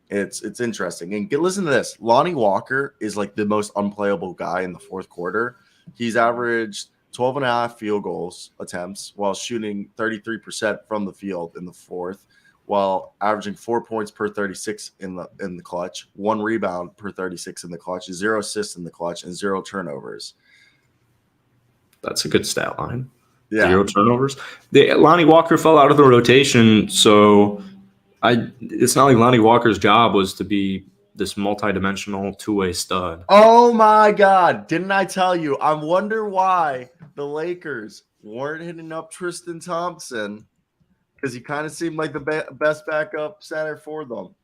it's interesting. And listen to this. Lonnie Walker is like the most unplayable guy in the fourth quarter. He's averaged 12 and a half field goals attempts while shooting 33% from the field in the fourth, while averaging 4 points per 36 in the clutch, 1 rebound per 36 in the clutch, 0 assists in the clutch, and 0 turnovers. That's a good stat line. Yeah. 0 turnovers. Lonnie Walker fell out of the rotation, so it's not like Lonnie Walker's job was to be this multidimensional two-way stud. Oh my God! Didn't I tell you? I wonder why the Lakers weren't hitting up Tristan Thompson, because he kind of seemed like the best backup center for them.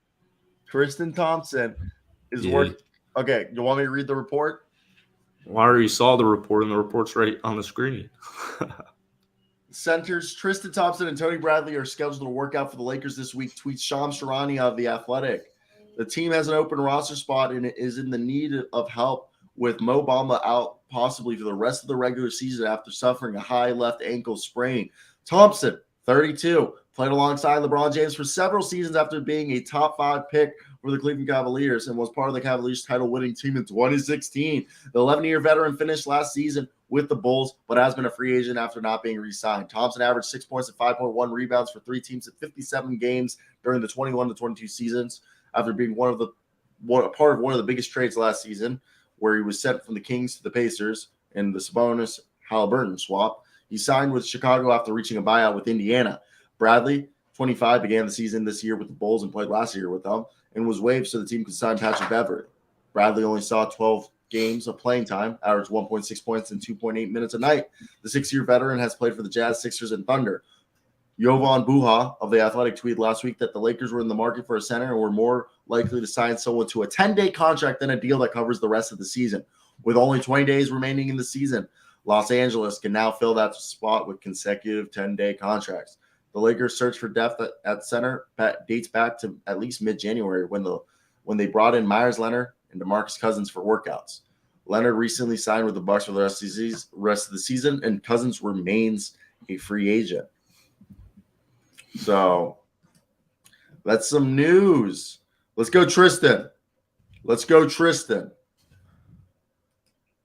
Tristan Thompson is working. Okay, you want me to read the report? Well, I already saw the report, and the report's right on the screen. Centers Tristan Thompson and Tony Bradley are scheduled to work out for the Lakers this week, tweets Shams Charania of The Athletic. The team has an open roster spot and is in the need of help with Mo Bamba out possibly for the rest of the regular season after suffering a high left ankle sprain. Thompson, 32, played alongside LeBron James for several seasons after being a top 5 pick for the Cleveland Cavaliers and was part of the Cavaliers title-winning team in 2016. The 11-year veteran finished last season with the Bulls, but has been a free agent after not being re-signed. Thompson averaged 6 points and 5.1 rebounds for 3 teams in 57 games during the 21-22 seasons, after being part of one of the biggest trades last season, where he was sent from the Kings to the Pacers in the Sabonis-Halliburton swap. He signed with Chicago after reaching a buyout with Indiana. Bradley, 25, began the season this year with the Bulls and played last year with them, and was waived so the team could sign Patrick Beverley. Bradley only saw 12 games of playing time, averaged 1.6 points and 2.8 minutes a night. The 6-year veteran has played for the Jazz, Sixers, and Thunder. Jovan Buha of The Athletic tweeted last week that the Lakers were in the market for a center and were more likely to sign someone to a 10-day contract than a deal that covers the rest of the season. With only 20 days remaining in the season, Los Angeles can now fill that spot with consecutive 10-day contracts. The Lakers' search for depth at center dates back to at least mid-January when they brought in Myers Leonard and DeMarcus Cousins for workouts. Leonard recently signed with the Bucks for the rest of the season, and Cousins remains a free agent. So that's some news. Let's go, Tristan.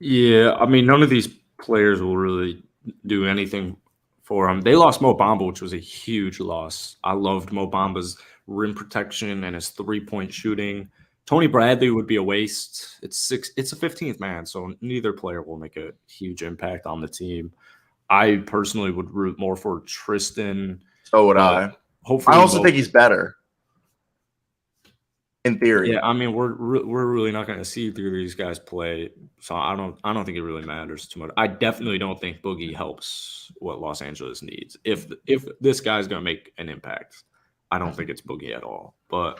Yeah, I mean, none of these players will really do anything for him. They lost Mo Bamba, which was a huge loss. I loved Mo Bamba's rim protection and his 3-point shooting. Tony Bradley would be a waste. It's a 15th man, so neither player will make a huge impact on the team. I personally would root more for Tristan. So would I. Hopefully, I also think he's better. In theory. Yeah, I mean, we're really not going to see through these guys play, so I don't think it really matters too much. I definitely don't think Boogie helps what Los Angeles needs. If this guy's going to make an impact, I don't think it's Boogie at all. But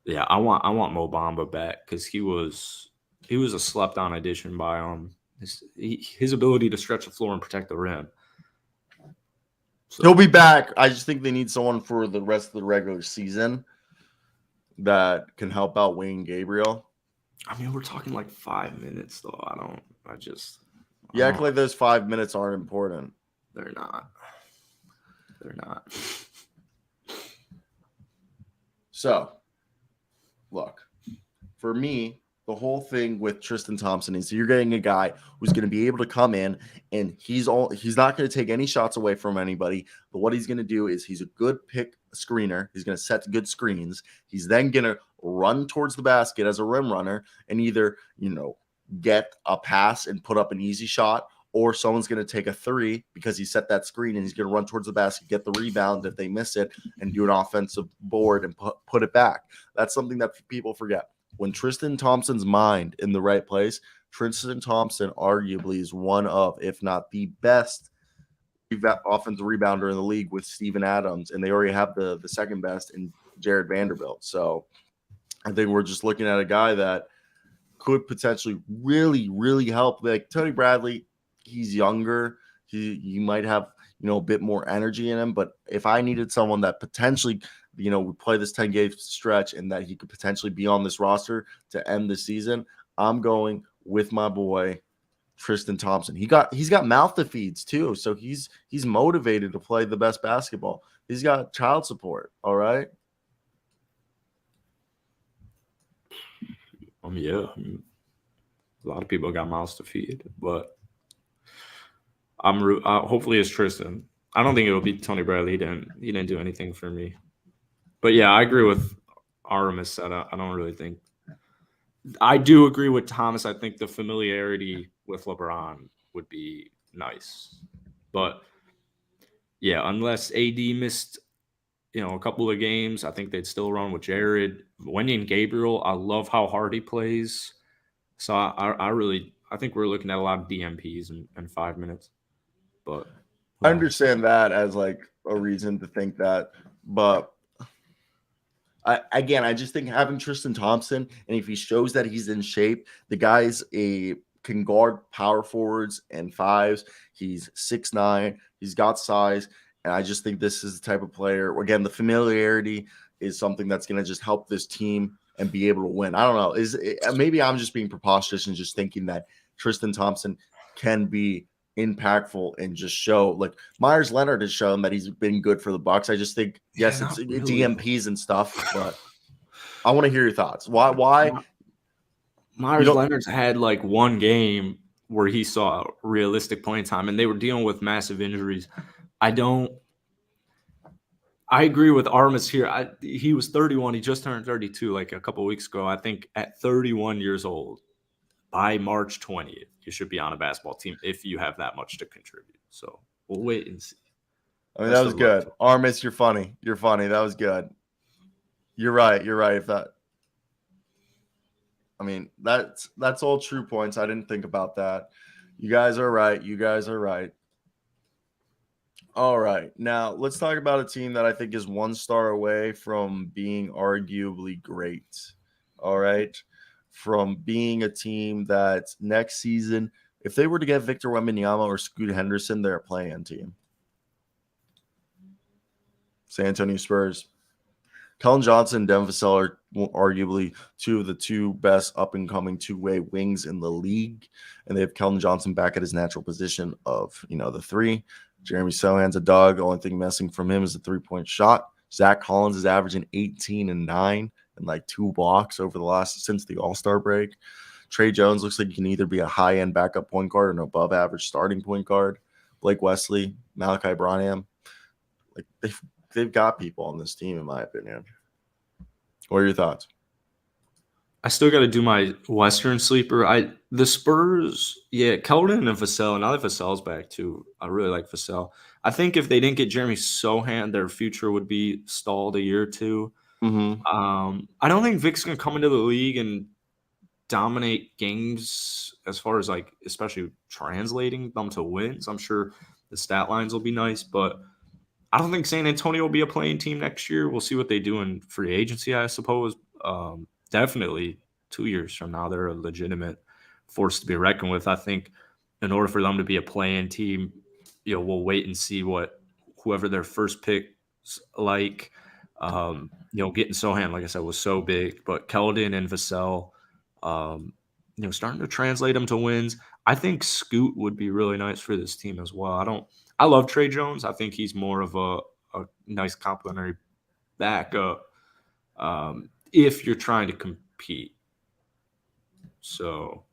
yeah, I want Mo Bamba back because he was a slept on addition by him. His ability to stretch the floor and protect the rim. So, he'll be back. I just think they need someone for the rest of the regular season that can help out Wayne Gabriel. I mean, we're talking like 5 minutes, though. You act like those 5 minutes aren't important. They're not. So, look, for me, the whole thing with Tristan Thompson is you're getting a guy who's going to be able to come in and he's not going to take any shots away from anybody. But what he's going to do is he's a good pick screener. He's going to set good screens. He's then going to run towards the basket as a rim runner and either, get a pass and put up an easy shot, or someone's going to take a 3 because he set that screen and he's going to run towards the basket, get the rebound if they miss it, and do an offensive board and put it back. That's something that people forget. When Tristan Thompson's mind in the right place, Tristan Thompson arguably is one of, if not the best offensive rebounder in the league with Steven Adams, and they already have the second best in Jared Vanderbilt. So I think we're just looking at a guy that could potentially really, really help. Like Tony Bradley, he's younger. He might have, a bit more energy in him. But if I needed someone that potentially – would play this 10-game stretch and that he could potentially be on this roster to end the season, I'm going with my boy, Tristan Thompson. He's got mouth to feeds too, so he's motivated to play the best basketball. He's got child support. All right. Yeah. A lot of people got mouths to feed, but hopefully it's Tristan. I don't think it will be Tony Bradley. He didn't do anything for me. But yeah, I agree with Aramis said. I don't really think. I do agree with Thomas. I think the familiarity with LeBron would be nice, but yeah, unless AD missed, a couple of games, I think they'd still run with Jared, Wendy, and Gabriel. I love how hard he plays. So I think we're looking at a lot of DMPs in 5 minutes. But I understand that as like a reason to think that, but I just think having Tristan Thompson, and if he shows that he's in shape, the guy's can guard power forwards and fives. He's 6'9", he's got size, and I just think this is the type of player. Again, the familiarity is something that's going to just help this team and be able to win. I don't know. Maybe I'm just being preposterous and just thinking that Tristan Thompson can be impactful and just show, like Myers Leonard has shown that he's been good for the Bucks. I just think it's really DMPs and stuff, but I want to hear your thoughts. Why Myers Leonard's had like one game where he saw realistic playing time, and they were dealing with massive injuries. I agree with Armas here. He was 31. He just turned 32 like a couple of weeks ago. I think at 31 years old, by March 20th, you should be on a basketball team if you have that much to contribute. So we'll wait and see. I mean, that was good. Armas, you're funny. You're funny. That was good. You're right. That's all true points. I didn't think about that. You guys are right. All right. Now let's talk about a team that I think is 1 star away from being arguably great. All right. From being a team that next season, if they were to get Victor Wembanyama or Scoot Henderson, they're a play-in team. San Antonio Spurs. Keldon Johnson and Devin Vassell are arguably two of the 2 best up-and-coming two-way wings in the league, and they have Keldon Johnson back at his natural position of, the 3. Jeremy Sohan's a dog. Only thing missing from him is a 3-point shot. Zach Collins is averaging 18 and 9. And like 2 blocks since the All-Star break. Trey Jones looks like he can either be a high-end backup point guard or an above-average starting point guard. Blake Wesley, Malachi Branham, like they've got people on this team, in my opinion. What are your thoughts? I still got to do my Western sleeper. The Spurs, Keldon and Vassell. Now that Vassell's back too, I really like Vassell. I think if they didn't get Jeremy Sohan, their future would be stalled a year or two. Mm-hmm. I don't think Vic's gonna come into the league and dominate games as far as like, especially translating them to wins. I'm sure the stat lines will be nice, but I don't think San Antonio will be a playing team next year. We'll see what they do in free agency, I suppose. Definitely 2 years from now, they're a legitimate force to be reckoned with. I think in order for them to be a playing team, we'll wait and see what whoever their first pick like. Getting Sohan, like I said, was so big, but Keldon and Vassell, starting to translate them to wins. I think Scoot would be really nice for this team as well. I love Trey Jones. I think he's more of a nice complimentary backup if you're trying to compete. So,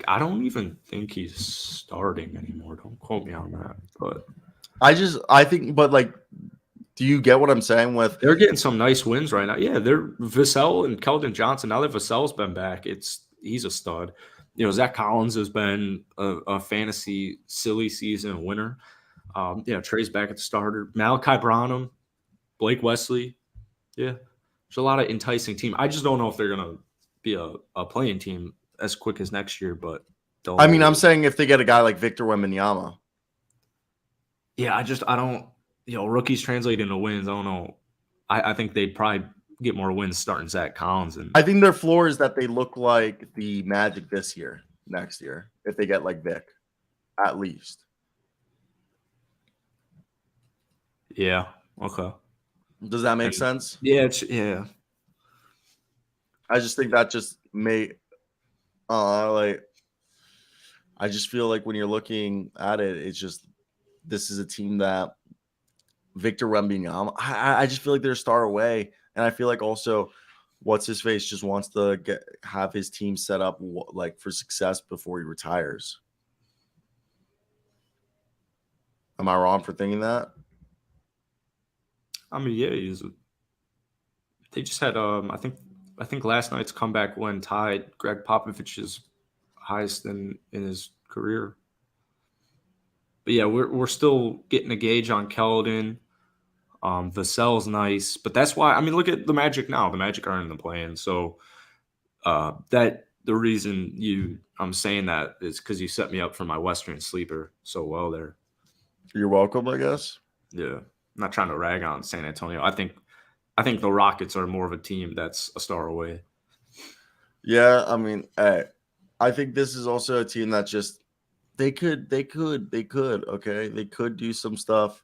I don't even think he's starting anymore. Don't quote me on that, but I think, do you get what I'm saying? They're getting some nice wins right now. Yeah, they're Vassell and Keldon Johnson. Now that Vassell's been back, he's a stud. Zach Collins has been a fantasy silly season winner. Trey's back at the starter. Malachi Branham, Blake Wesley. Yeah, there's a lot of enticing team. I just don't know if they're gonna be a playing team as quick as next year. But I'm saying if they get a guy like Victor Wembanyama. Yeah, I don't. Rookies translate into wins. I don't know. I think they'd probably get more wins starting Zach Collins. And I think their floor is that they look like the Magic next year, if they get like Vic, at least. Yeah. Okay. Does that make sense? Yeah. Yeah. I just think that just may, I just feel like when you're looking at it, it's just this is a team that Victor Wembanyama. I just feel like they're a star away, and I feel like also what's his face just wants to have his team set up like for success before he retires. Am I wrong for thinking that? I mean, yeah, they just had I think last night's comeback win tied Greg Popovich's highest in his career. But yeah, we're still getting a gauge on Keldon. Vassell's nice, but that's why, I mean, look at the Magic now. The Magic aren't in the play-in, so that the reason I'm saying that is because you set me up for my Western sleeper so well there. You're welcome, I guess. Yeah, I'm not trying to rag on San Antonio. I think the Rockets are more of a team that's a star away. Yeah, I mean, I think this is also a team that just they could okay, they could do some stuff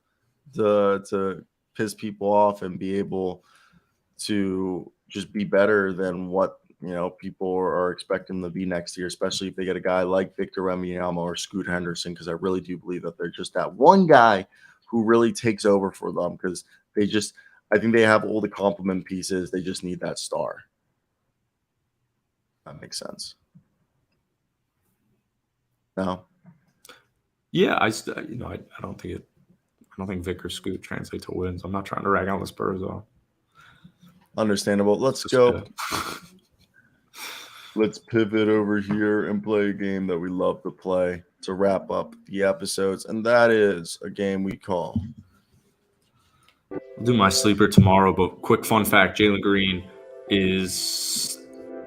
to piss people off and be able to just be better than what people are expecting them to be next year, especially if they get a guy like Victor Wembanyama or Scoot Henderson, because I really do believe that they're just that one guy who really takes over for them, because I think they have all the complement pieces. They just need that star. That makes sense. No. Yeah, I don't think Vic or Scoot translate to wins. I'm not trying to rag on the Spurs though. Understandable. Let's go. Let's pivot over here and play a game that we love to play to wrap up the episodes, and that is a game we call. I'll do my sleeper tomorrow, but quick fun fact: Jalen Green is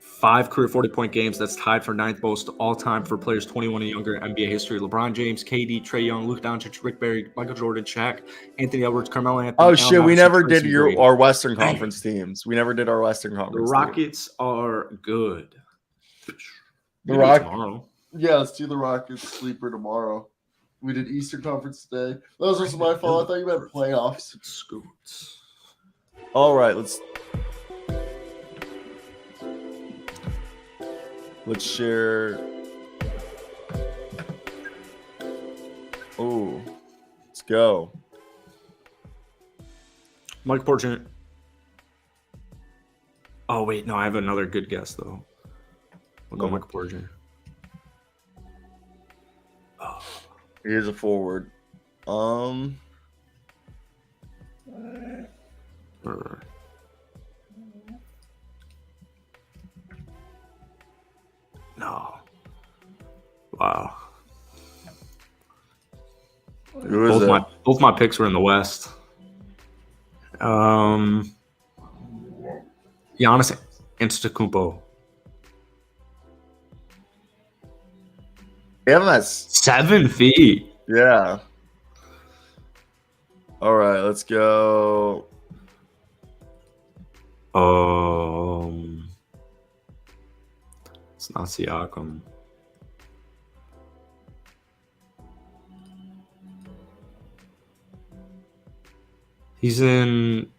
5 career 40-point games. That's tied for 9th most all time for players 21 and younger in NBA history. LeBron James, KD, Trae Young, Luka Doncic, Rick Barry, Michael Jordan, Shaq, Anthony Edwards, Carmelo Anthony. Oh shit, we never did our Western Conference teams. We never did our Western Conference. The Rockets are good. The Rockets. Yeah, let's do the Rockets sleeper tomorrow. We did Eastern Conference today. That was also my fault. I thought you meant playoffs. Scoots. All right, let's share. Oh, let's go. Mike Porter. Oh wait, no, I have another good guess though. We'll go Mike Porter. Oh. Here's a forward. No. Wow. Who is it? Both my picks were in the West. Giannis Antetokounmpo. Yeah, that's 7 feet. Yeah. All right, let's go. It's not Siakam. He's in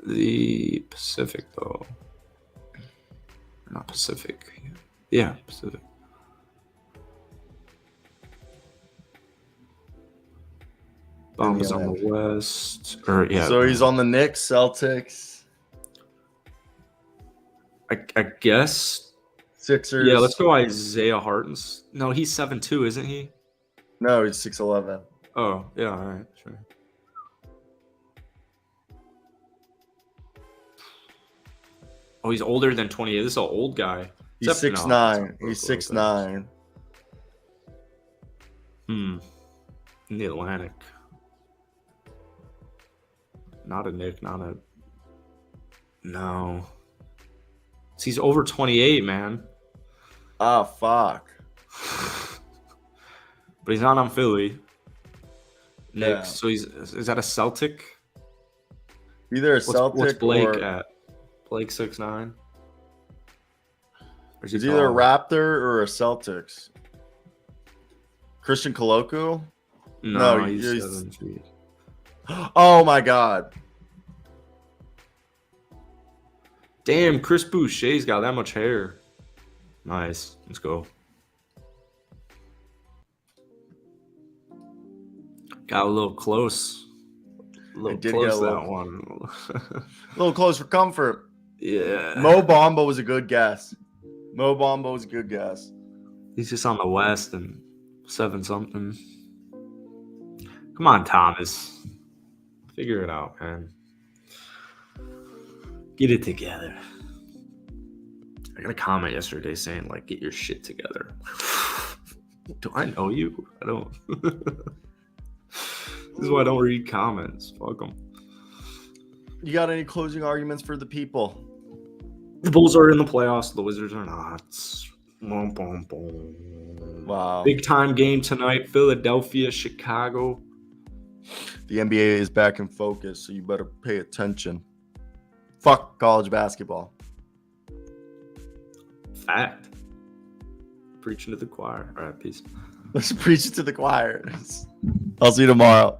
the Pacific, though. Not Pacific. Yeah, Pacific. Bombs on the West. So he's on the Knicks, Celtics. I guess. Sixers. Yeah, let's go Isaiah Hartens. No, he's 7'2", isn't he? No, he's 6'11". Oh, yeah, all right, sure. Oh, he's older than 28. This is an old guy. He's 6'9". He's 6'9". In the Atlantic. Not a Nick, no. He's over 28, man. Ah, fuck. But he's not on Philly. Nick, Yeah. so is that a Celtic? Either a Celtic what's Blake or at? Blake 6'9". He's either a Raptor or a Celtics. Christian Coloco? No, he's 7 feet. Oh my god. Damn, Chris Boucher's got that much hair. Nice. Let's go. Got a little close. A little did close get a that one. A little close for comfort. Yeah. Mo Bamba was a good guess. Mo Bamba was a good guess. He's just on the West and 7-something. Come on, Thomas. Figure it out, man. Get it together. I got a comment yesterday saying, like, get your shit together. Do I know you? I don't. This is why I don't read comments. Fuck them. You got any closing arguments for the people? The Bulls are in the playoffs. The Wizards are not. Boom, boom, boom. Wow. Big time game tonight. Philadelphia, Chicago. The NBA is back in focus, so you better pay attention. Fuck college basketball. Fact. Preaching to the choir. All right, peace. Let's preach it to the choir. I'll see you tomorrow.